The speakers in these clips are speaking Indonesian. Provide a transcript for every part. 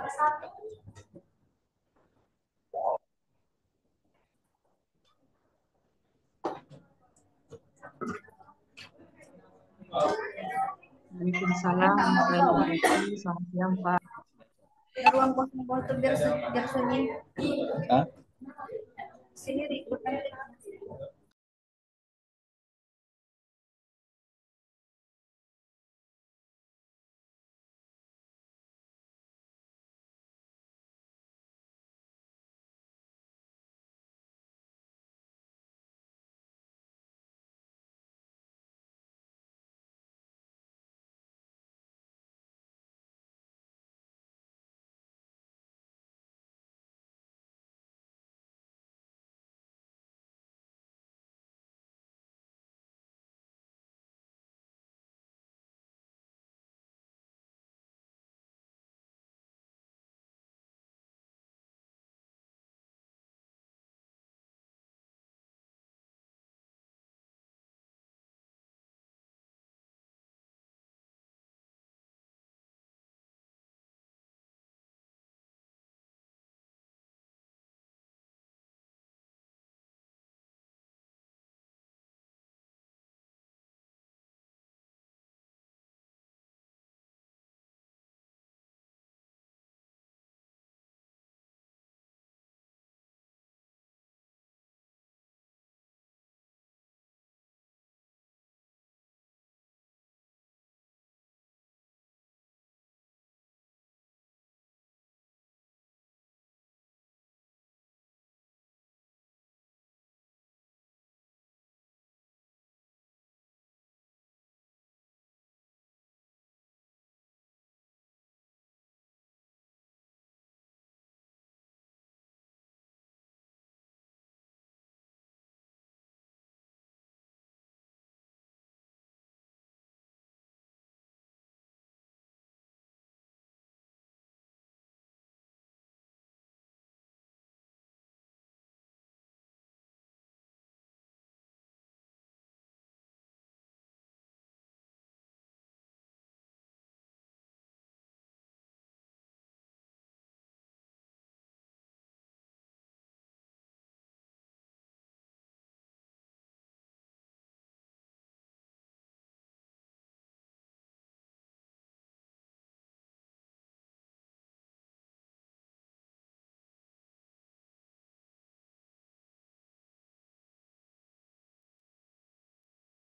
Waalaikumsalam warahmatullahi wabarakatuh. Selamat siang, Pak. Ruang kosong itu biar sunyi. Sini ribut.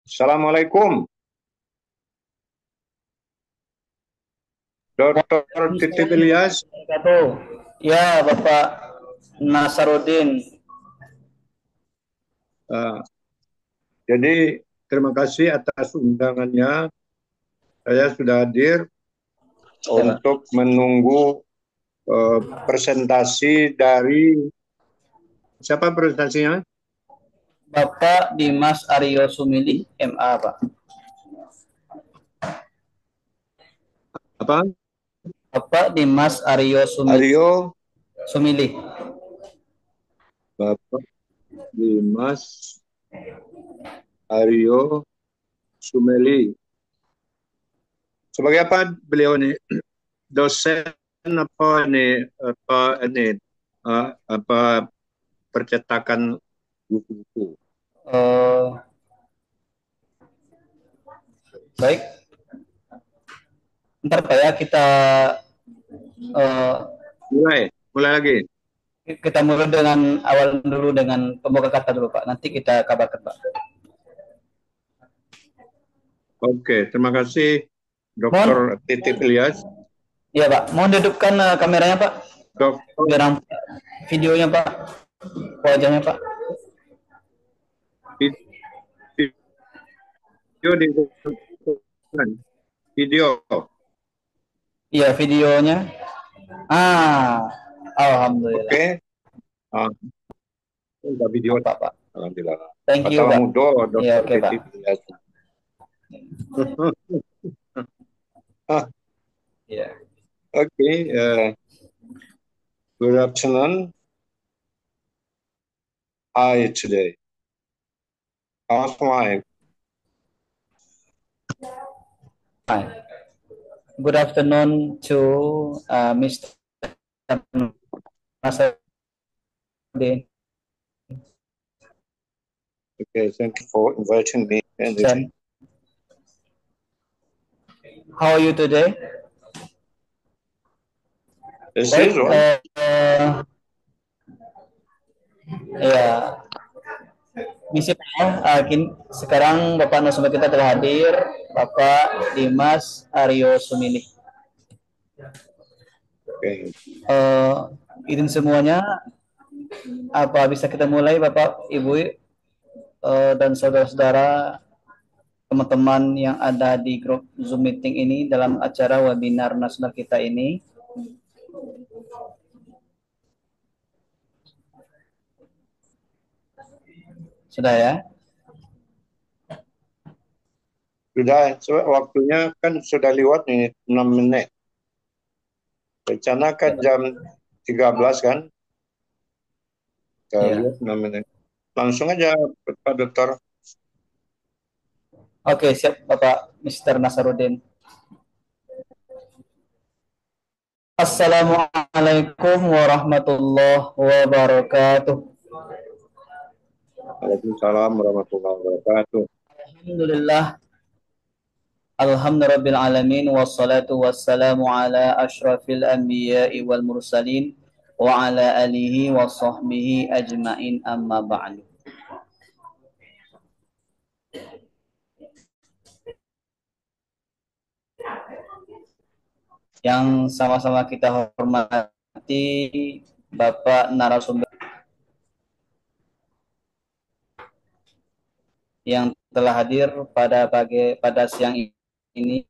Assalamualaikum, Dr. Titi Ilyas. Ya, Bapak Nasaruddin. Jadi terima kasih atas undangannya. Saya sudah hadir untuk menunggu presentasi dari siapa presentasinya? Bapak Dimas Aryo Sumili, MA, Pak. Apa? Bapak Dimas Aryo Sumili. Sumili. Bapak Dimas Aryo Sumeli. Sebagai apa beliau ini? Dosen apa ini? Apa percetakan buku-buku? Baik. Ntar Pak ya, kita mulai lagi. Kita mulai dengan awal dulu dengan pembuka kata dulu Pak. Nanti kita kabarkan Pak. Oke, terima kasih Dr. Titi Ilyas. Iya Pak, mohon hidupkan kameranya Pak. Biar videonya Pak, wajahnya Pak. Video. Iya videonya. Alhamdulillah. Oke. Udah video Pak. Alhamdulillah. Thank you Pak. Iya oke Pak. Yeah. Okay. Good afternoon. Hi today. How's life? Hi. Good afternoon to Mr. Nasruddin. Okay, thank you for inviting me. Sen. How are you today? This Baik, is one. ya, misi saya, sekarang Bapak narasumber kita telah hadir, Bapak Dimas Aryo Sumilih. Okay. Izin semuanya, apa bisa kita mulai Bapak, Ibu, dan saudara-saudara, teman-teman yang ada di grup Zoom meeting ini dalam acara webinar nasional kita ini. Sudah ya? Sudah, waktunya kan sudah lewat nih 6 menit. Rencana kan jam 13 kan? Kita lihat 6 menit. Langsung aja Pak Dokter. Oke, siap Bapak Mr. Nasruddin. Assalamualaikum warahmatullahi wabarakatuh. Waalaikumsalam warahmatullahi wabarakatuh. Alhamdulillah. Alhamdulillah alamin wassalatu wassalamu ala asyrafil anbiya'i wal mursalin wa ala alihi wa sahbihi ajmain amma ba'du. Yang sama-sama kita hormati Bapak narasumber yang telah hadir pada siang ini,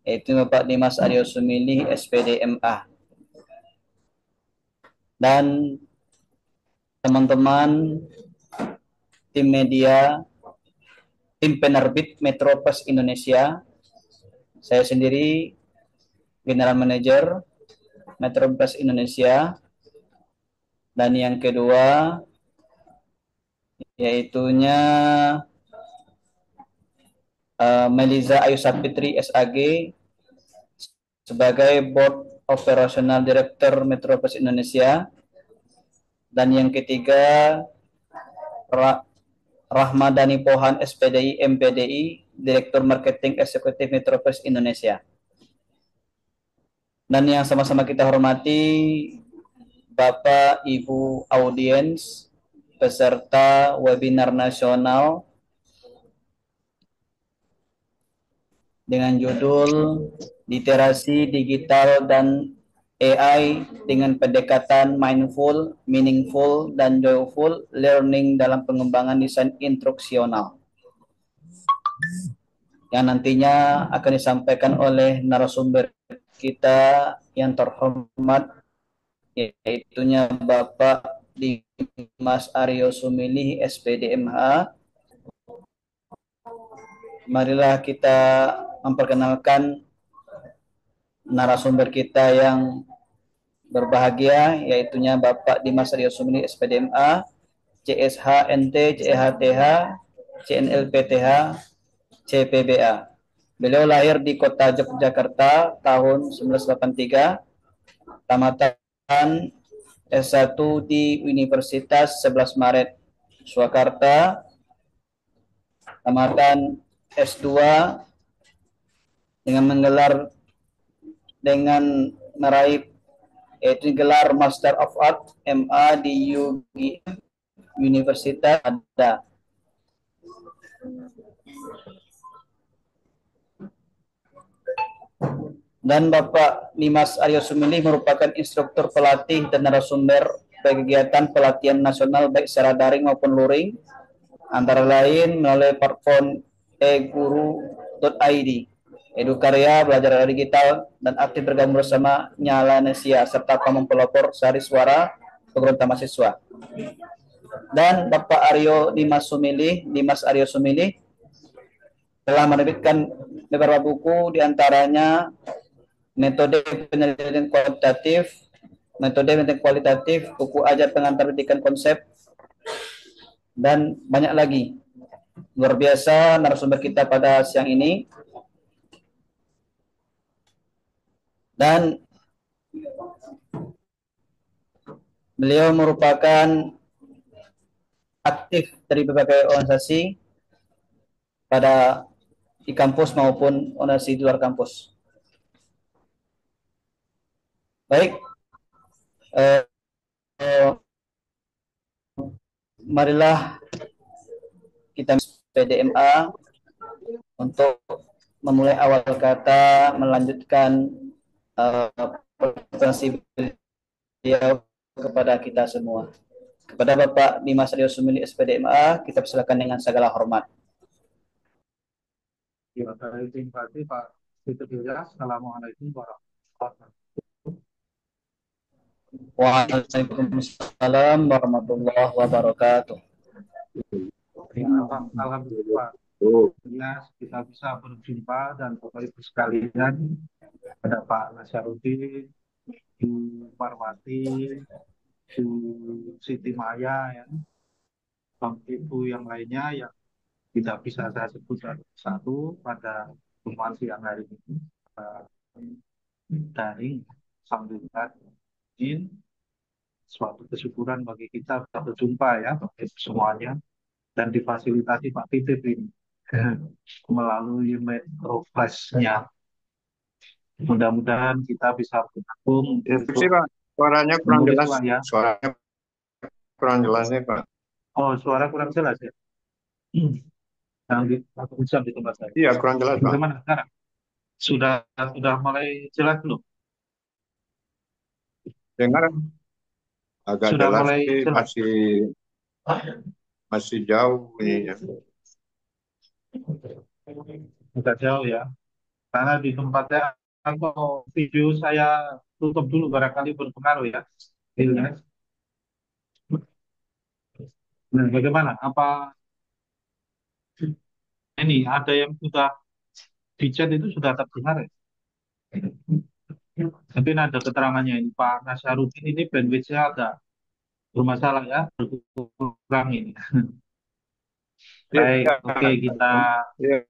yaitu Bapak Dimas Aryo Sumilih, SPD MA, dan teman-teman tim media, tim penerbit Metro Press Indonesia, saya sendiri General Manager Metro Press Indonesia, dan yang kedua yaitunya Meliza Ayu Sapitri SAG sebagai Board Operational Director Metro Press Indonesia, dan yang ketiga Rahmadani Pohan SPDI MPDI Direktur Marketing Eksekutif Metro Press Indonesia. Dan yang sama-sama kita hormati Bapak Ibu audiens peserta webinar nasional dengan judul Literasi Digital dan AI dengan pendekatan mindful, meaningful, dan joyful learning dalam pengembangan desain instruksional, yang nantinya akan disampaikan oleh narasumber kita yang terhormat, yaitunya Bapak Dimas Aryo Sumilih SPD MH. Marilah kita memperkenalkan narasumber kita yang berbahagia, yaitunya Bapak Dimas Aryo Sumilih SPD MA, CSH NT, CEHTH, CNLPTH, CPBA. Beliau lahir di kota Yogyakarta tahun 1983, tamatan S1 di Universitas 11 Maret Surakarta, tamatan S2 dengan meraih yaitu gelar Master of Art MA di UGM Universitas Ada. Dan Bapak Dimas Aryo Sumilih merupakan instruktur pelatih dan narasumber bagi kegiatan pelatihan nasional baik secara daring maupun luring, antara lain melalui platform eguru.id, Edukarya, Belajar Digital, dan aktif bergabung bersama Nyala Nesia, serta pamong pelopor Sari Suara, Pemerintah Mahasiswa. Dan Bapak Dimas Aryo Sumilih, telah menerbitkan beberapa buku, diantaranya Metode Penelitian Kualitatif, buku ajar pengantar pendidikan konsep, dan banyak lagi. Luar biasa narasumber kita pada siang ini. Dan Beliau merupakan aktif dari berbagai organisasi pada di kampus maupun organisasi di luar kampus. Baik, eh, marilah kita PDMA untuk memulai awal kata, melanjutkan presentasi beliau kepada kita semua. Kepada Bapak Dimas Rio Sumili SPDMA, kita persilakan dengan segala hormat. Ya, terima kasih Pak Fitria. Assalamualaikum warahmatullahi wabarakatuh. Waalaikumsalam warahmatullahi wabarakatuh. Ya, alhamdulillah, kita bisa berjumpa dan Bapak Ibu sekalian, ada Pak Nasyarudin, Bu Parwati, Bu Siti Maya, ya, Bapak Ibu yang lainnya yang tidak bisa saya sebut satu pada pertemuan siang hari ini. Daring, alhamdulillah, ini suatu kesyukuran bagi kita bisa berjumpa ya Bapak Ibu semuanya, dan difasilitasi Pak Titip ini melalui Microflash-nya. Mudah-mudahan kita bisa bergabung Itu sih Pak, suaranya kurang jelas. ya. Suaranya kurang jelas nih Pak. Oh, suara kurang jelas ya. Yang bisa di tempat saya. Iya, kurang jelas Pak. Bagaimana sekarang? Sudah mulai jelas belum? Dengar agak Sudah jelas, mulai tapi jelas. masih jauh ininya. Agak jauh ya. Karena di tempatnya kalau video saya tutup dulu barangkali berpengaruh ya. Iya. Nah, bagaimana? Apa ini ada yang sudah di chat itu sudah terdengar ya? Mungkin ada keterangannya ini Pak Nasyarudin ini bandwidth-nya agak bermasalah ya, berkurang ini. Baik, oke kita Iya.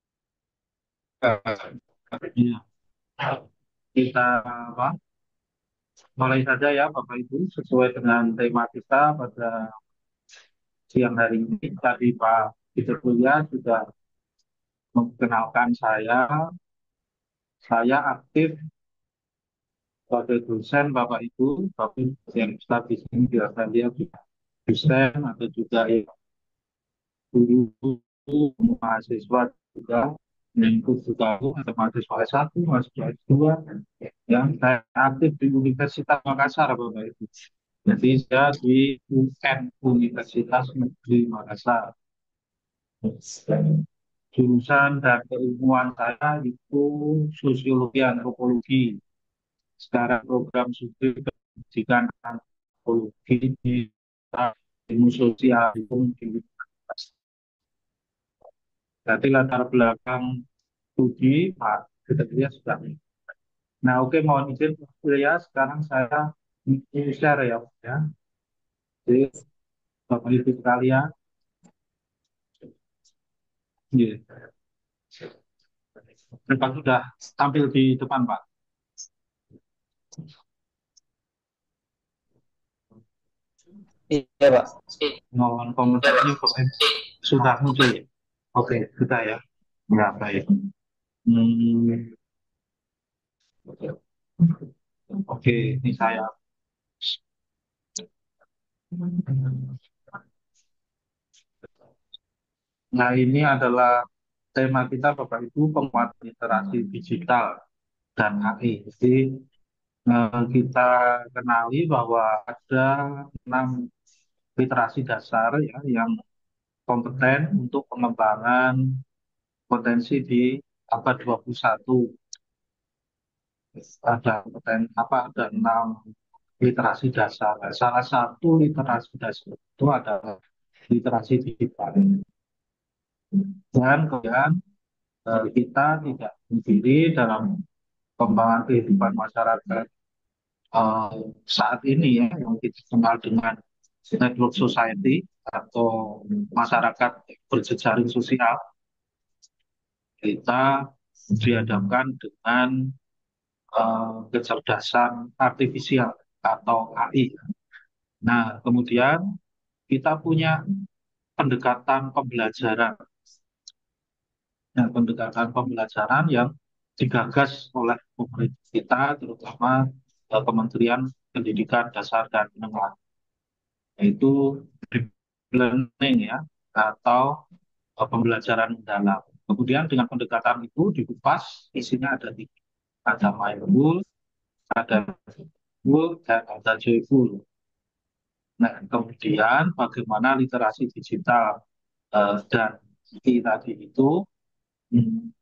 ya, kita apa? Mulai saja ya Bapak Ibu sesuai dengan tema kita pada siang hari ini. Tadi Pak Fitria sudah memperkenalkan saya aktif sebagai dosen Bapak Ibu, tapi yang staf di sini biasa dia dosen atau juga ya, guru, mahasiswa juga, yang juga ada mahasiswa S1, mahasiswa S2, yang saya aktif di Universitas Makassar Bapak Ibu. Jadi saya di UN Universitas Negeri Makassar. Jurusan dan keilmuan saya itu sosiologi antropologi. Sekarang program studi pendidikan antropologi di ilmu sosial di Universitas. Jadi latar belakang studi Pak Fitria sudah. Nah, oke, mohon izin Pak Fitria, sekarang saya share ya, Pak ya. Jadi Bapak Ibu sekalian, ya. Depan sudah tampil di depan Pak. Iya Pak. Mohon komentarnya Bapak sudah muncul ya. Oke, sudah ya. Ya, baik. Oke, ini saya. Nah, ini adalah tema kita Bapak Ibu, penguatan literasi digital dan AI. Jadi kita kenali bahwa ada 6 literasi dasar ya yang kompeten untuk pengembangan potensi di abad 21. Ada ada 6 literasi dasar. Salah satu literasi dasar itu adalah literasi digital. Dan kemudian kita tidak sendiri dalam pengembangan kehidupan masyarakat saat ini ya, yang kita kenal dengan network society atau masyarakat berjejaring sosial. Kita dihadapkan dengan kecerdasan artifisial atau AI. Nah, kemudian kita punya pendekatan pembelajaran. Nah, pendekatan pembelajaran yang digagas oleh pemerintah kita, terutama Kementerian Pendidikan Dasar dan Menengah, yaitu deep learning ya, atau pembelajaran mendalam. Kemudian dengan pendekatan itu dikupas, isinya ada tiga. Ada mindful, ada full, dan ada joyful. Nah, kemudian bagaimana literasi digital dan IT tadi itu hmm,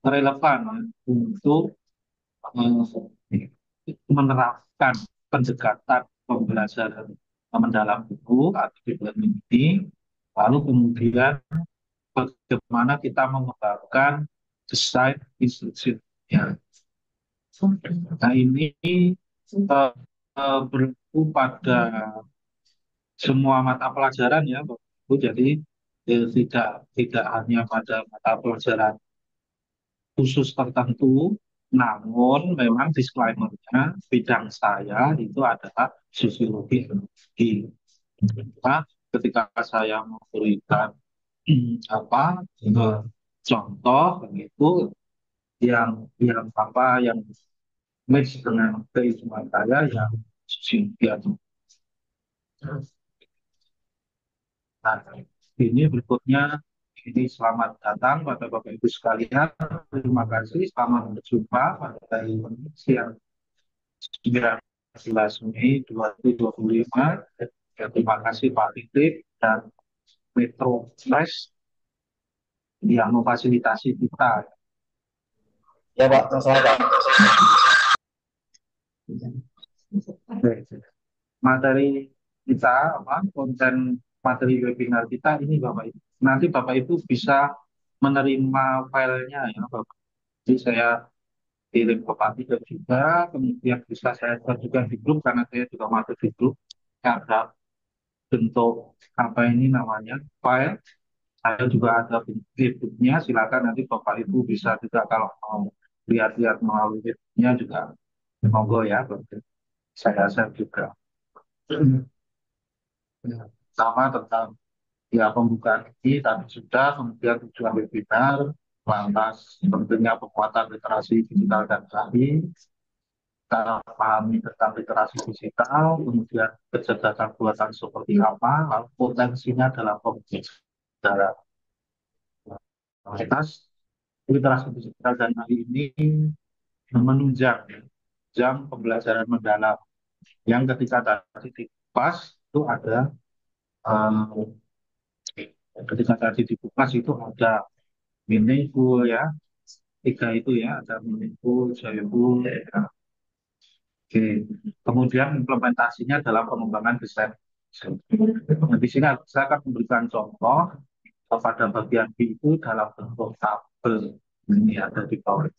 relevan ya, untuk menerapkan pendekatan pembelajaran mendalam itu atau deep learning ini, lalu kemudian bagaimana kita mengembangkan desain instruksi. Ya. Nah ini berlaku pada semua mata pelajaran ya, Bapak Ibu. Jadi tidak tidak hanya pada mata pelajaran khusus tertentu, namun memang disclaimer-nya bidang saya itu adalah sosiologi ekonomi. Nah, ketika saya memberikan contoh begitu yang apa yang mix dengan keilmuan saya yang sosiologi ekonomi. Nah, ini berikutnya, ini selamat datang pada Bapak Ibu sekalian. Terima kasih, selamat berjumpa pada hari ini siang 19 Mei 2025. Ya, terima kasih Pak Titip dan Metro Press yang memfasilitasi kita. Ya Pak, sama-sama Pak. Materi kita, konten materi webinar kita ini Bapak Ibu. Nanti Bapak Ibu bisa menerima filenya ya Bapak. Jadi saya kirim ke Pak Tito juga, kemudian bisa saya share juga di grup karena saya juga masuk di grup. Ada bentuk apa ini namanya file. Saya juga ada bentuknya. Silakan nanti Bapak Ibu bisa juga kalau mau lihat-lihat melalui webnya juga monggo ya. Saya share juga. Sama tentang ya pembukaan ini tadi sudah, kemudian tujuan webinar, lantas pentingnya penguatan literasi digital dan AI, kita pahami tentang literasi digital, kemudian kecerdasan buatan seperti apa, lalu potensinya dalam pembelajaran. Lantas literasi digital dan AI ini menunjang jam pembelajaran mendalam yang ketika tadi dikupas itu ada ketika tadi dikupas itu ada meaningful ya, tiga itu ya, ada meaningful, joyful, ya. Oke. Kemudian implementasinya dalam pengembangan desain. Nah, di sini saya akan memberikan contoh pada bagian B itu dalam bentuk tabel. Ini ada di bawah.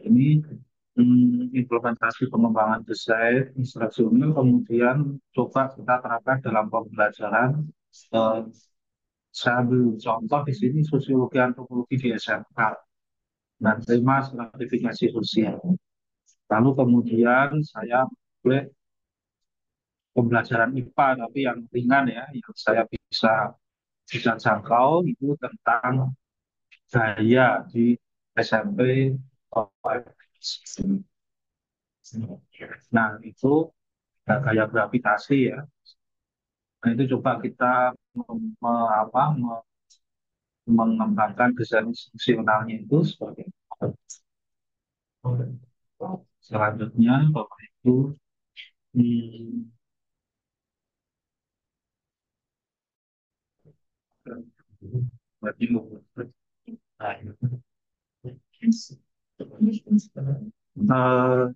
Ini implementasi pengembangan desain instruksional, kemudian coba kita terapkan dalam pembelajaran. Saya ambil contoh di sini sosiologi antropologi di SMK. Nah, terima sertifikasi sosial. Lalu kemudian saya boleh pembelajaran IPA tapi yang ringan ya, yang saya bisa jangkau itu tentang gaya di SMP. Nah itu gaya gravitasi ya. Nah itu coba kita mengembangkan desain fungsionalnya itu seperti apa. Selanjutnya Bapak Ibu hmm,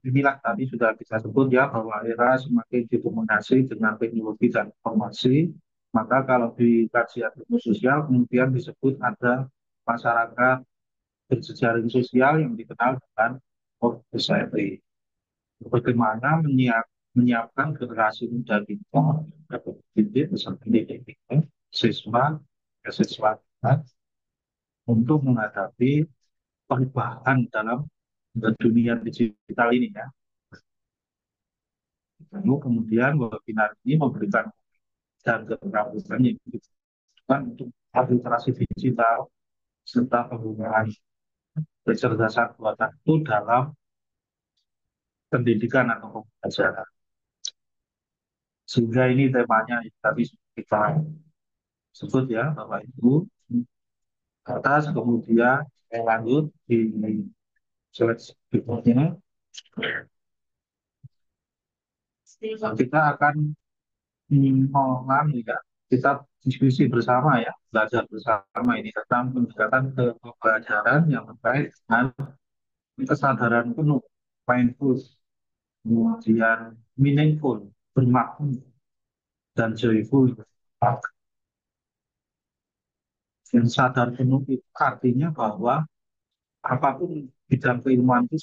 inilah tadi sudah kita sebut ya bahwa era semakin didominasi dengan teknologi dan informasi. Maka kalau di kajian ilmu sosial kemudian disebut ada masyarakat berjejaring sosial yang dikenal dengan Open Society. Bagaimana menyiapkan generasi muda kita dapat didik beserta didik siswa siswa untuk menghadapi perubahan dalam dunia digital ini ya. Lalu kemudian webinar ini memberikan dan keterampilan yang dibutuhkan untuk literasi digital serta penggunaan kecerdasan buatan itu dalam pendidikan atau pembelajaran. Sehingga ini temanya tadi kita sebut ya Bapak Ibu. Atas kemudian lanjut di slide berikutnya kita akan mengalami ya, kita diskusi bersama ya, belajar bersama ini tentang pendekatan ke pembelajaran yang terkait dengan kesadaran penuh, mindful, kemudian meaningful, bermakna, dan joyful. Yang sadar penuh itu artinya bahwa apapun bidang keilmuan itu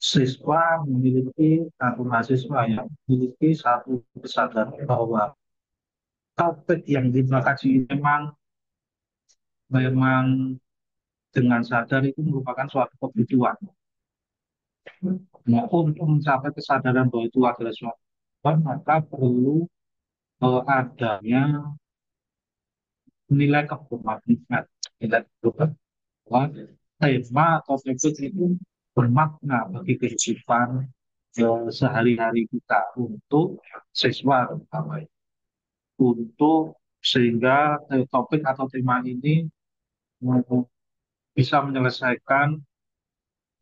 siswa memiliki atau mahasiswa yang memiliki satu kesadaran bahwa topik yang kita kaji memang dengan sadar itu merupakan suatu kebutuhan. Nah, untuk mencapai kesadaran bahwa itu adalah suatu kebutuhan, maka perlu adanya nilai kebermaknaan, nilai kebermaknaan, tema atau topik itu bermakna bagi kehidupan sehari-hari kita untuk siswa terutama untuk sehingga topik atau tema ini bisa menyelesaikan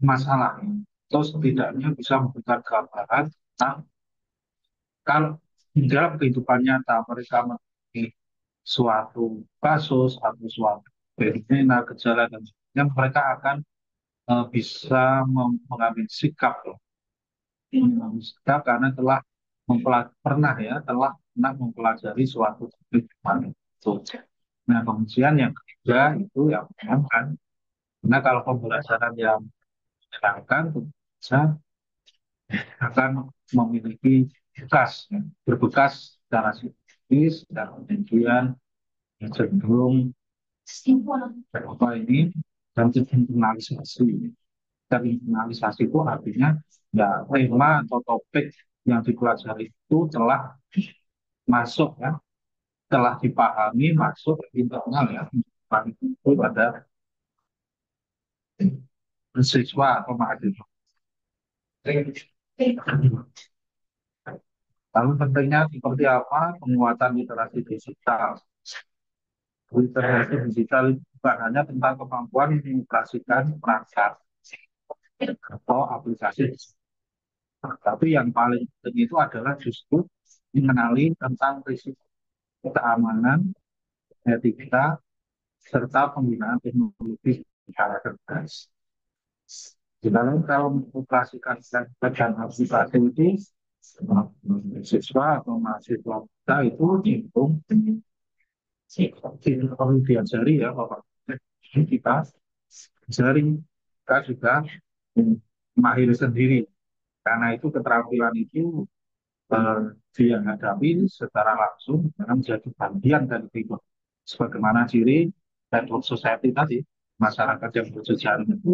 masalah atau setidaknya bisa memberikan gambaran tentang kalau di dalam kehidupan nyata mereka memiliki suatu kasus atau suatu fenomena gejala dan sebagainya mereka akan bisa mengambil sikap karena telah pernah mempelajari suatu kehidupan itu. Nah, kemudian yang ketiga itu yang menyenangkan. Karena kalau pembelajaran yang menyenangkan, bisa akan memiliki berbekas secara psikis dan kemudian cenderung apa ini dan internalisasi. Dan internalisasi itu artinya ya tema atau topik yang dipelajari itu telah masuk ya, telah dipahami masuk internal ya, itu pada siswa atau mahasiswa. Lalu pentingnya seperti apa penguatan literasi digital? Literasi digital itu bukan hanya tentang kemampuan mengoperasikan perangkat atau aplikasi, tapi yang paling penting itu adalah justru mengenali tentang risiko keamanan, etika, serta penggunaan teknologi secara cerdas. Kalau mengoperasikan dan aplikasi itu, siswa atau mahasiswa kita itu perlu diajari ya Bapak. Kita sering kita juga mahir sendiri karena itu keterampilan itu dia hadapi secara langsung karena menjadi bagian dari kehidupan sebagaimana ciri network society tadi masyarakat yang berjejaring itu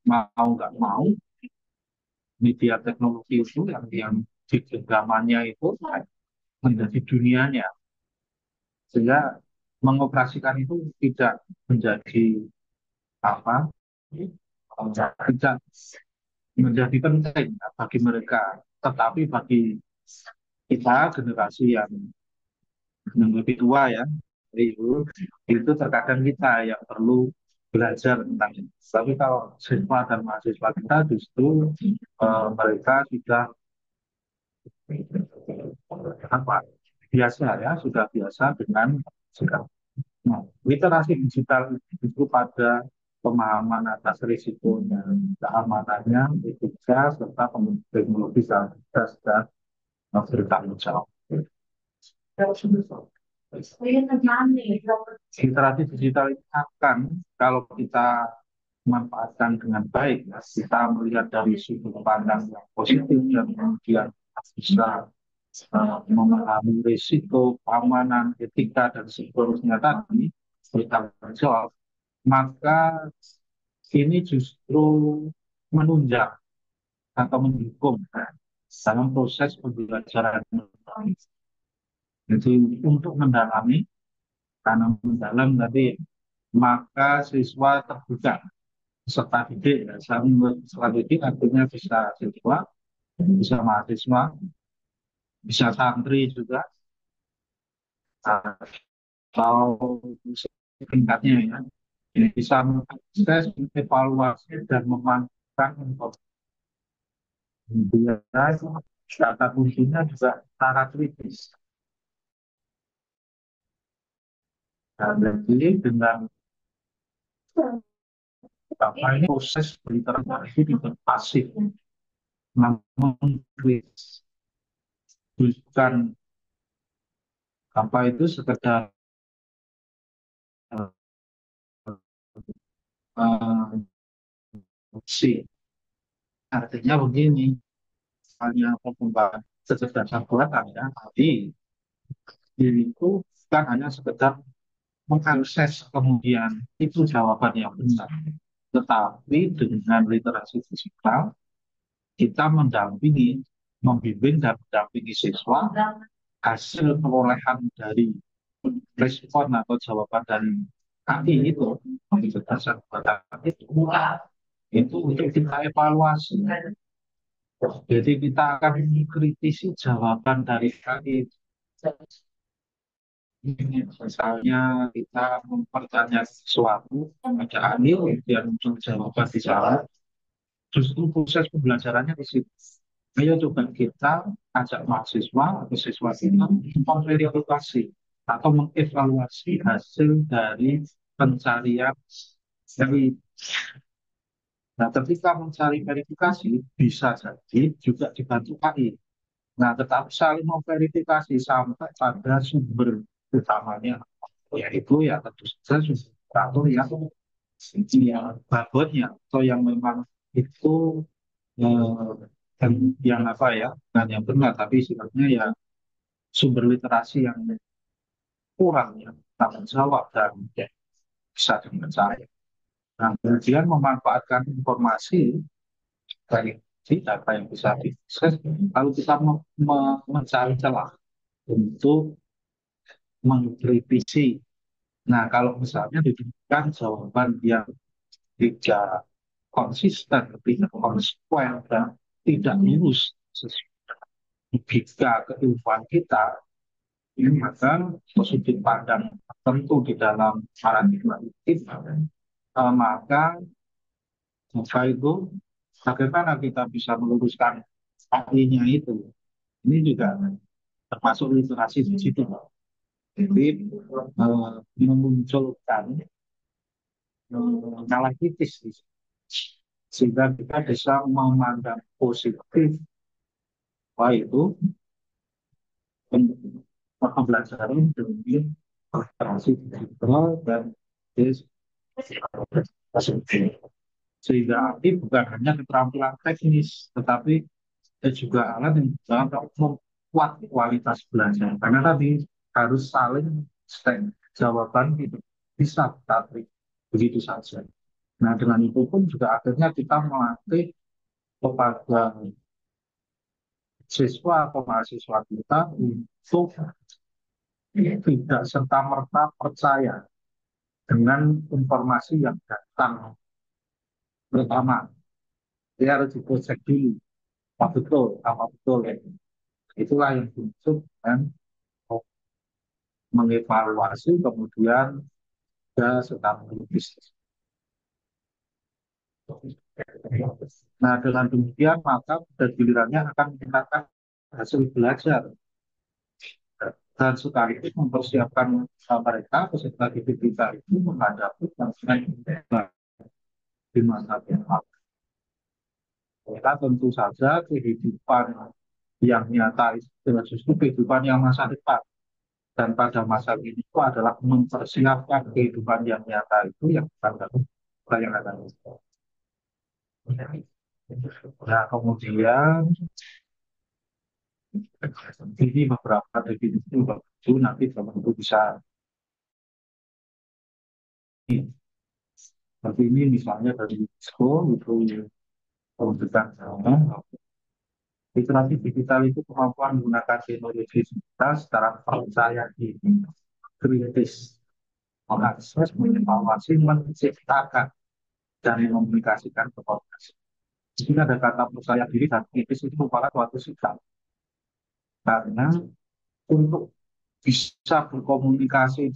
mau nggak mau media teknologi itu yang di genggamannya itu menjadi dunianya sehingga mengoperasikan itu tidak menjadi apa tidak menjadi penting bagi mereka tetapi bagi kita generasi yang lebih tua ya itu terkadang kita yang perlu belajar tentang ini. Tapi kalau siswa dan mahasiswa kita justru mereka sudah apa biasa ya sudah biasa dengan sekarang. Nah, literasi digital itu pada pemahaman atas risikonya, keamanannya, etika, serta penggunaan teknologi cerdas dan bertanggung jawab. Literasi digital itu akan kalau kita manfaatkan dengan baik, ya, kita melihat dari sudut pandang yang positif dan kemudian bisa memahami risiko, keamanan, etika dan seterusnya tadi bertanggung jawab, maka ini justru menunjang atau mendukung dalam proses pembelajaran. Jadi untuk mendalami, karena mendalam tadi, maka siswa terbuka serta didik. Serta didik artinya bisa siswa, bisa mahasiswa, bisa santri juga, atau tingkatnya ya. Ini bisa mengakses, evaluasi, dan memanfaatkan informasi. Kemudian kata kuncinya juga secara kritis. Nah, jadi dengan apa ini proses literasi tidak pasif, namun kritis. Bukan apa itu sekedar opsi. Artinya begini, hanya perkembangan kecerdasan buatan ya, tapi diriku bukan hanya sekedar mengakses kemudian itu jawaban yang benar, tetapi dengan literasi digital kita mendampingi, membimbing dan mendampingi siswa hasil perolehan dari respon atau jawaban dari KI itu, kecerdasan buatan itu untuk kita evaluasi. Jadi kita akan mengkritisi jawaban dari KI. Misalnya kita mempertanyaan sesuatu, ada anil, kemudian muncul jawaban di sana, justru proses pembelajarannya di situ. Ayo coba kita ajak mahasiswa atau siswa kita memverifikasi atau mengevaluasi hasil dari pencarian dari. Nah, ketika mencari verifikasi bisa jadi juga dibantu AI. Nah, tetapi saling memverifikasi sampai pada sumber utamanya, yaitu ya tentu saja sumber yang babotnya atau yang memang itu eh, yang apa ya, dan yang benar, tapi sifatnya ya sumber literasi yang kurang ya, tanggung jawab dan ya, bisa dipercaya. Nah, kemudian memanfaatkan informasi dari data yang bisa diakses, lalu kita mencari celah untuk mengkritisi. Nah, kalau misalnya diberikan jawaban yang tidak konsisten, tidak konsekuen, dan tidak lurus logika keilmuan kita, ini maka sudut pandang tertentu di dalam paradigma kita, maka apa itu bagaimana kita bisa meluruskan ahlinya itu. Ini juga termasuk literasi di situ. Jadi memunculkan nalar kritis sehingga kita bisa memandang positif bahwa itu pembelajaran dengan literasi digital dan sehingga arti bukan hanya keterampilan teknis tetapi juga alat yang bisa membuat kualitas belajar, karena tadi harus saling jawaban itu bisa tapi begitu saja. Nah, dengan itu pun juga akhirnya kita melatih kepada siswa atau mahasiswa kita untuk tidak serta-merta percaya dengan informasi yang datang. Pertama, dia harus dicek dulu, apa betul ya. Itulah yang dimaksud dan mengevaluasi kemudian juga sedang melukis. Nah, dengan demikian maka pada gilirannya akan meningkatkan hasil belajar dan sekaligus mempersiapkan mereka peserta didik kita itu menghadapi tantangan di masa depan. Kita tentu saja kehidupan yang nyata itu justru kehidupan yang masa depan. Dan pada masa ini itu adalah mempersiapkan kehidupan yang nyata itu yang akan datang. Nah, kemudian ini beberapa definisi baru nanti teman-teman bisa Seperti ini misalnya dari UNESCO itu mewujudkan sama. Literasi digital itu kemampuan menggunakan teknologi digital secara percaya diri, kritis, mengakses, mengevaluasi, menciptakan, dan mengkomunikasikan informasi. Di sini ada kata percaya diri dan kritis itu merupakan suatu sikap. Karena untuk bisa berkomunikasi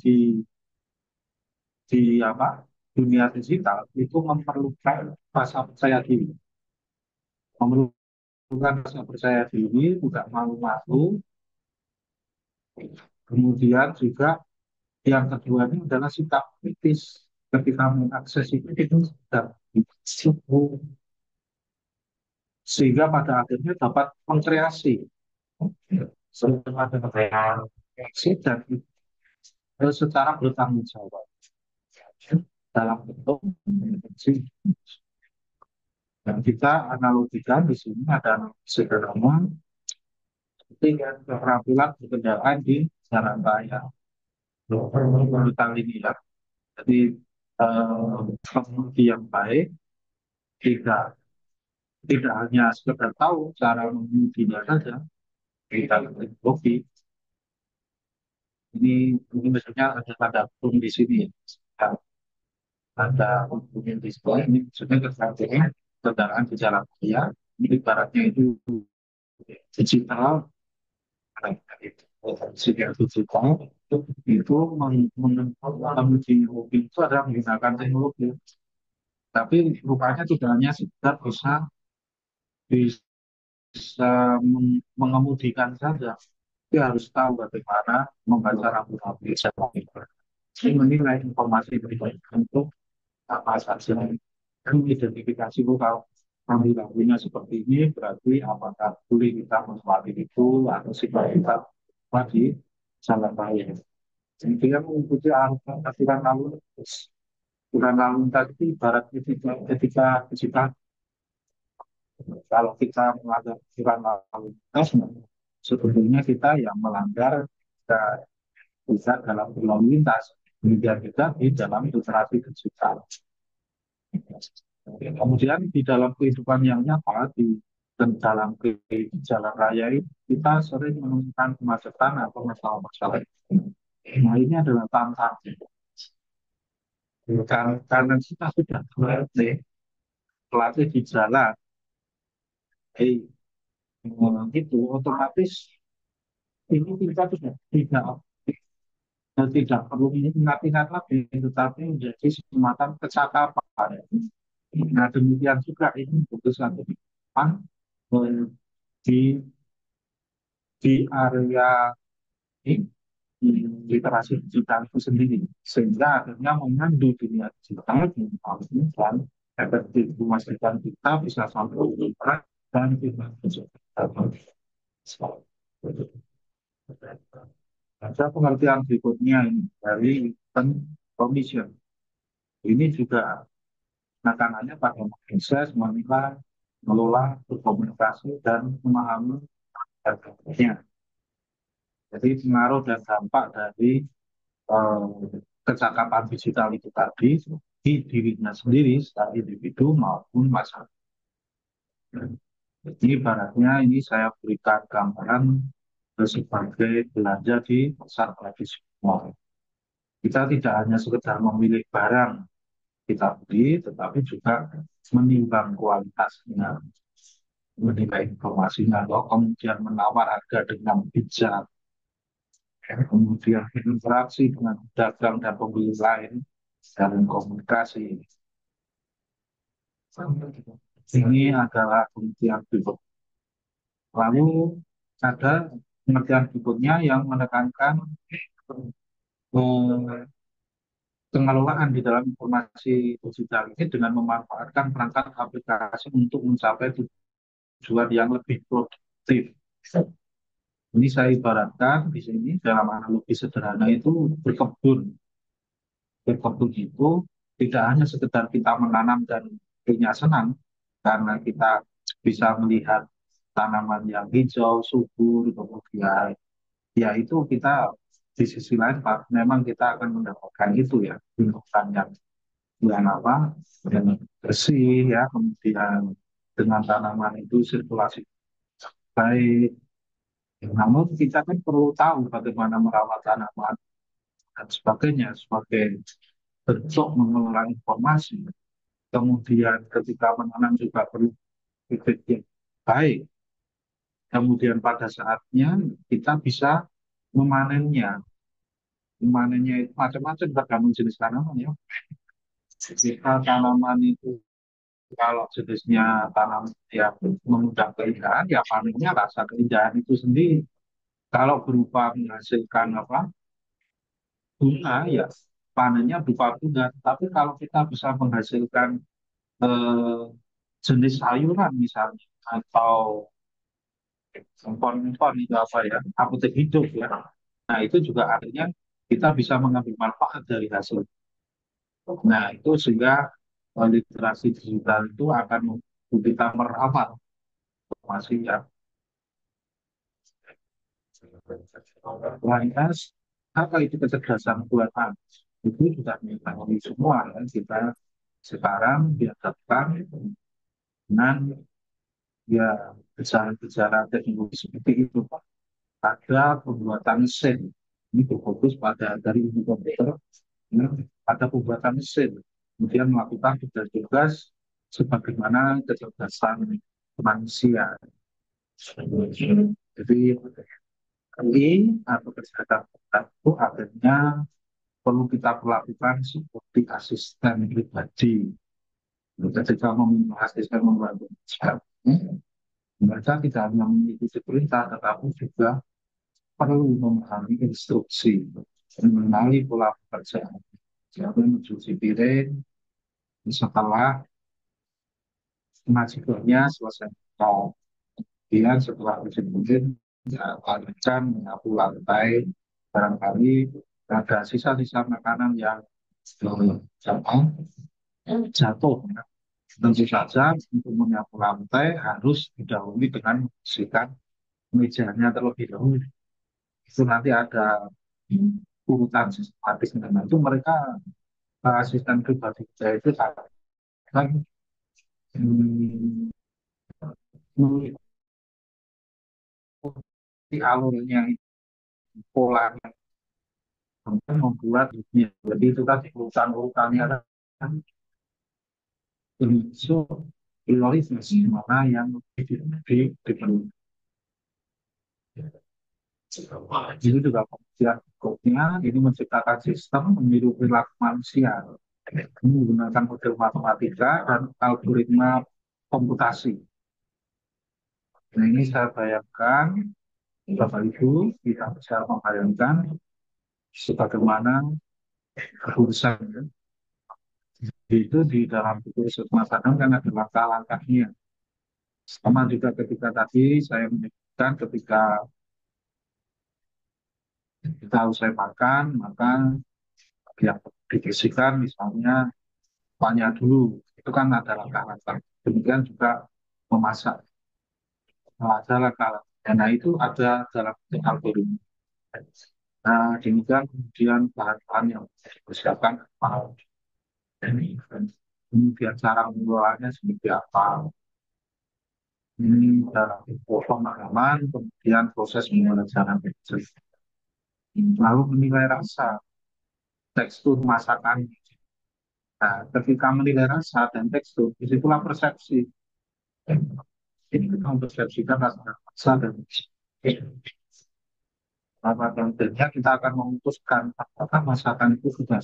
di apa dunia digital itu memerlukan rasa percaya diri, memerlukan rasa percaya diri, tidak malu-malu. Kemudian juga yang kedua ini adalah sikap kritis ketika mengakses itu sudah cukup sehingga pada akhirnya dapat mengkreasi setelah kreasi dan secara bertanggung jawab dalam bentuk intervensi. Dan kita analogikan di sini ada sederhana seperti keterampilan berkendara di jalan raya. Tentang ini ya. Jadi pengemudi yang baik tidak tidak hanya sekedar tahu cara mengemudinya saja, kita teknologi. Ini maksudnya ada tanda hukum di sini. Ya. Ada hukum di sini. Ini maksudnya keterangan kendaraan di jalan raya. Ini ibaratnya itu digital. Sehingga digital itu menguji mobil itu adalah menggunakan teknologi. Tapi rupanya tidak hanya sekedar bisa mengemudikan saja. Dia harus tahu bagaimana membaca rambu-rambu menilai informasi berikut untuk apa saja. Dan identifikasi kalau rambu-rambunya seperti ini berarti apakah boleh kita melewati itu atau kita di jalan raya. Jadi dia mengikuti aturan lalu lintas. Aturan lalu lintas itu ibarat ketika kalau kita melanggar aturan lalu lintas, sebetulnya kita yang melanggar bisa dalam berlalu lintas. Kemudian kita di dalam literasi digital. Kemudian di dalam kehidupan yang nyata dalam jalan raya itu kita sering menemukan kemacetan atau masalah-masalah. Nah ini adalah tantangan. Karena kita sudah pelatih di jalan, itu otomatis ini kita sudah tidak perlu ingat-ingat lagi, tetapi menjadi semacam kecakapan. Nah demikian juga ini putusan di di area ini literasi digital itu sendiri sehingga akhirnya memandu dunia digital dan efektif memastikan kita bisa sampai ke dan kita bisa ada pengertian berikutnya ini dari commission. Ini juga penekanannya pada mengakses, menilai, mengelola, berkomunikasi, dan memahami dampaknya. Jadi pengaruh dan dampak dari kecakapan digital itu tadi di dirinya sendiri secara individu maupun masyarakat. Jadi ibaratnya ini saya berikan gambaran sebagai belanja di pasar tradisional. Kita tidak hanya sekedar memilih barang kita beli, tetapi juga menimbang kualitasnya, menilai informasinya, atau kemudian menawar harga dengan bijak, kemudian berinteraksi dengan pedagang dan pembeli lain dalam komunikasi. Ini adalah pengertian berikut. Lalu ada pengertian berikutnya yang menekankan pengelolaan di dalam informasi digital ini dengan memanfaatkan perangkat aplikasi untuk mencapai tujuan yang lebih produktif. Ini saya ibaratkan di sini dalam analogi sederhana itu berkebun. Berkebun itu tidak hanya sekedar kita menanam dan punya senang, karena kita bisa melihat tanaman yang hijau, subur, kemudian ya itu kita di sisi lain Pak, memang kita akan mendapatkan itu ya, lingkungan yang apa, yang bersih ya, kemudian dengan tanaman itu sirkulasi baik. Namun kita kan perlu tahu bagaimana merawat tanaman dan sebagainya sebagai bentuk mengelola informasi. Kemudian ketika menanam juga perlu bibit yang baik. Kemudian pada saatnya kita bisa memanennya. Memanennya itu macam-macam tergantung jenis tanaman ya. Kita tanaman itu kalau jenisnya tanam yang mengundang keindahan, ya panennya rasa keindahan itu sendiri. Kalau berupa menghasilkan apa bunga, ya panennya berupa bunga. Tapi kalau kita bisa menghasilkan eh, jenis sayuran misalnya atau empon-empon itu apa ya, apotek hidup ya. Nah itu juga artinya kita bisa mengambil manfaat dari hasil. Nah itu sehingga literasi digital itu akan membantu kita merawat informasi yang lantas. Apa itu kecerdasan buatan? Itu sudah mengetahui semua ya. Kita sekarang dihadapkan dengan ya gejala-gejala teknologi seperti itu. Ada pembuatan mesin. Ini berfokus pada dari ilmu komputer, ya, ada pembuatan mesin. Kemudian melakukan tugas-tugas sebagaimana kecerdasan manusia. Jadi KI atau kesehatan itu akhirnya perlu kita lakukan seperti asisten pribadi. Ketika meminta asisten membantu mereka tidak hanya mengikuti perintah, tetapi juga perlu memahami instruksi, mengenali pola pekerjaan. Jadi mencuci piring, setelah majikannya selesai. Kemudian setelah cuci piring, ya, lanjutkan menyapu lantai, barangkali ada sisa-sisa makanan yang jatuh. Ya. Tentu saja untuk menyapu lantai harus didahului dengan membersihkan mejanya terlebih dahulu. Itu nanti ada urutan sistematis dan itu mereka asisten pribadi saya itu akan mengikuti alurnya polanya untuk membuat dunia. Jadi itu tadi urutan-urutannya kan termasuk prioritas mana yang diperlukan. Itu juga kemudian berikutnya ini menciptakan sistem meniru perilaku manusia. Ini menggunakan model matematika dan algoritma komputasi. Nah ini saya bayangkan, Bapak Ibu, kita bisa membayangkan sebagaimana urusan ya. Itu di dalam buku riset matematika kan ada langkah-langkahnya. Sama juga ketika tadi saya menyebutkan ketika kita usai makan, maka yang dibersihkan misalnya banyak dulu. Itu kan ada langkah-langkah. Demikian juga memasak. Nah, ada langkah-langkah. Nah itu ada dalam algoritma. Nah, demikian kemudian bahan-bahan yang dipersiapkan kemudian cara mengelolanya seperti apa. Ini dalam pemahaman, kemudian proses pembelajaran belajar. Lalu menilai rasa, tekstur masakan. Nah, ketika menilai rasa dan tekstur, disitulah persepsi. Ini kita mempersepsikan rasa dan apa tentunya kita akan memutuskan apakah masakan itu sudah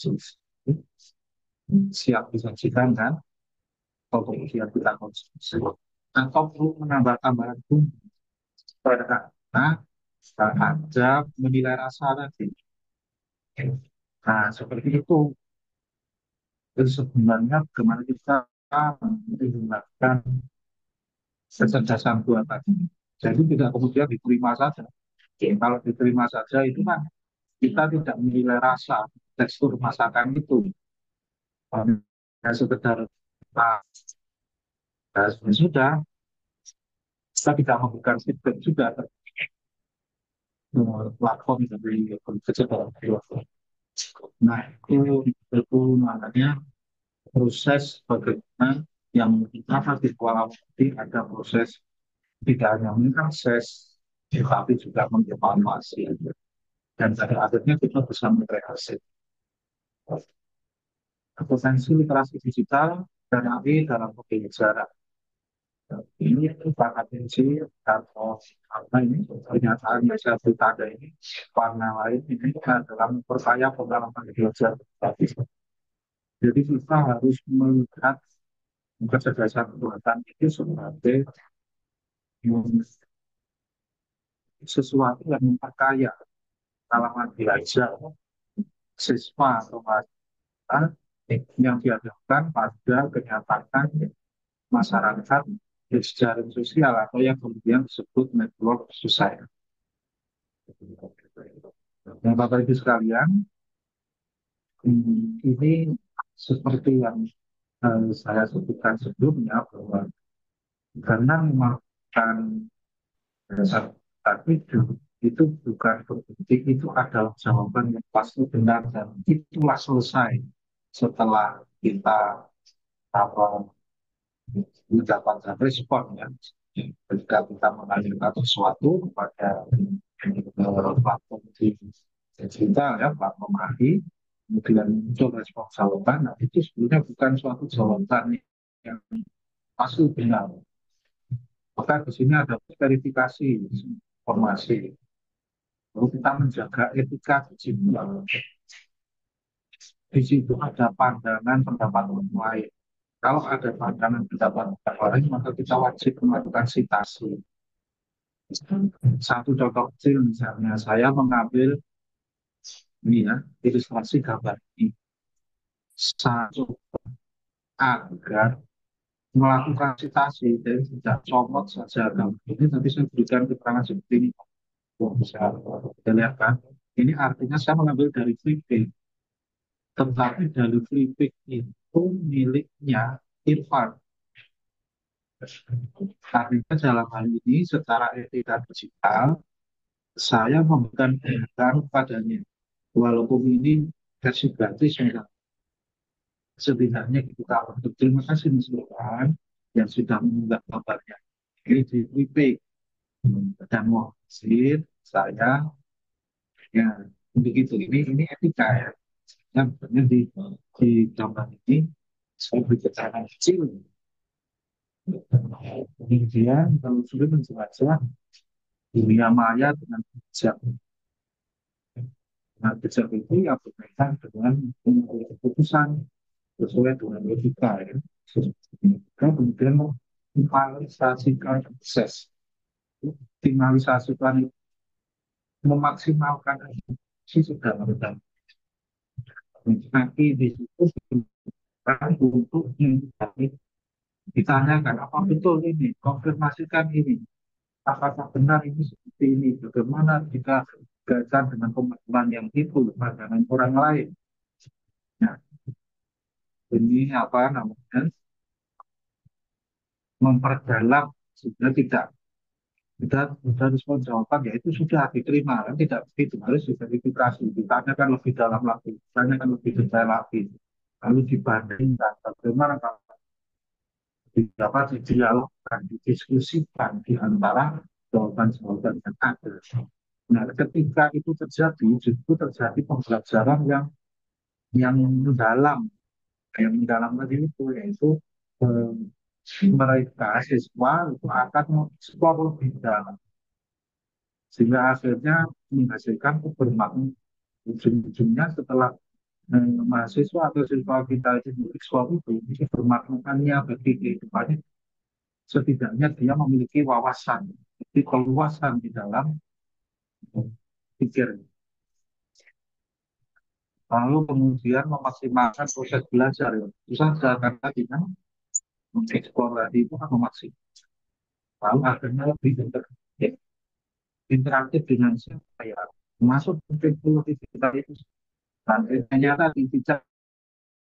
siap disajikan kan, atau kemudian kita konsumsi, atau perlu menambah tambahan bumbu. Nah, ada menilai rasa tadi. Nah, seperti itu. Jadi sebenarnya bagaimana kita menggunakan kecerdasan buatan. Jadi tidak kemudian diterima saja. Kalau diterima saja itu kan kita tidak menilai rasa, tekstur masakan itu. Ya sekedar sudah, kita tidak memberikan feedback juga ke platform dari kecerdasan buatan. Nah, itu makanya proses bagaimana yang kita visual tadi ada proses tidak hanya mengakses, tetapi juga mengevaluasi. Dan pada akhirnya kita bisa mereaksi. Potensi literasi digital dan AI dalam pembelajaran. Ini Pak Atensi atau apa ini pernyataan yang saya berita ini warna lain ini adalah memperkaya pengalaman belajar. Jadi kita harus melihat kecerdasan buatan itu sebagai sesuatu yang memperkaya pengalaman belajar siswa atau mahasiswa yang dihadapkan pada kenyataan masyarakat di jejaring sosial atau yang kemudian disebut network society. Dan Bapak Ibu sekalian, ini seperti yang saya sebutkan sebelumnya bahwa karena merupakan dasar tapi itu bukan berarti itu adalah jawaban yang pasti benar dan itulah selesai setelah kita apa mendapatkan respon ya ketika kita mengajukan sesuatu kepada platform digital ya platform AI kemudian muncul respon jawaban, nah itu sebenarnya bukan suatu jawaban yang pasti benar. Maka di sini ada verifikasi informasi. Lalu kita menjaga etika digital. Di situ ada pandangan pendapat orang lain. Kalau ada pandangan pendapat orang lain, maka kita wajib melakukan citasi. Satu contoh kecil misalnya, saya mengambil ini ya, ilustrasi gambar ini. Satu agar melakukan citasi dan tidak comot saja gambar ini, tapi saya berikan keterangan seperti ini. Bisa kita lihat kan, ini artinya saya mengambil dari Flippik, tetapi dari Flippik itu miliknya Irfan. Artinya dalam hal ini secara etika digital saya memberikan penghargaan padanya, walaupun ini versi gratis setidaknya kita berterima kasih Mas Irfan yang sudah mengunggah kabarnya. Ini di Flippik dan mau saya ya begitu ini etika ya yang sebenarnya di gambar ini saya beri keterangan kecil kemudian kalau sudah menjelajah dunia maya dengan bijak. Nah bijak itu yang berkaitan dengan pengambilan keputusan sesuai dengan etika ya kemudian memfinalisasikan proses finalisasikan memaksimalkan si sudah berjalan. Nanti di situ untuk ditanyakan apa betul ini, konfirmasikan ini, apakah benar ini seperti ini, bagaimana kita kaitkan dengan pemahaman yang itu dengan orang lain. Nah, ini apa namanya memperdalam sudah tidak kita sudah respon jawaban ya itu sudah diterima kan tidak begitu harus diverifikasi ditanyakan lebih dalam lagi ditanyakan lebih detail lagi lalu dibandingkan bagaimana kalau dapat didialogkan didiskusikan di antara jawaban-jawaban yang ada. Nah ketika itu terjadi justru terjadi pembelajaran yang mendalam tadi itu yaitu mereka siswa itu akan mengeksplor lebih dalam sehingga akhirnya menghasilkan kebermaknaan ujung-ujungnya setelah mahasiswa atau siswa kita itu mengeksplor itu kebermaknaannya bagi kehidupannya setidaknya dia memiliki wawasan jadi keluasan di dalam pikir lalu kemudian memaksimalkan proses belajar ya. Susah karena tadi kan mengeksplor tadi itu kan memaksimalkan lalu akhirnya lebih interaktif dengan siapa ya masuk mungkin kita itu dan ternyata di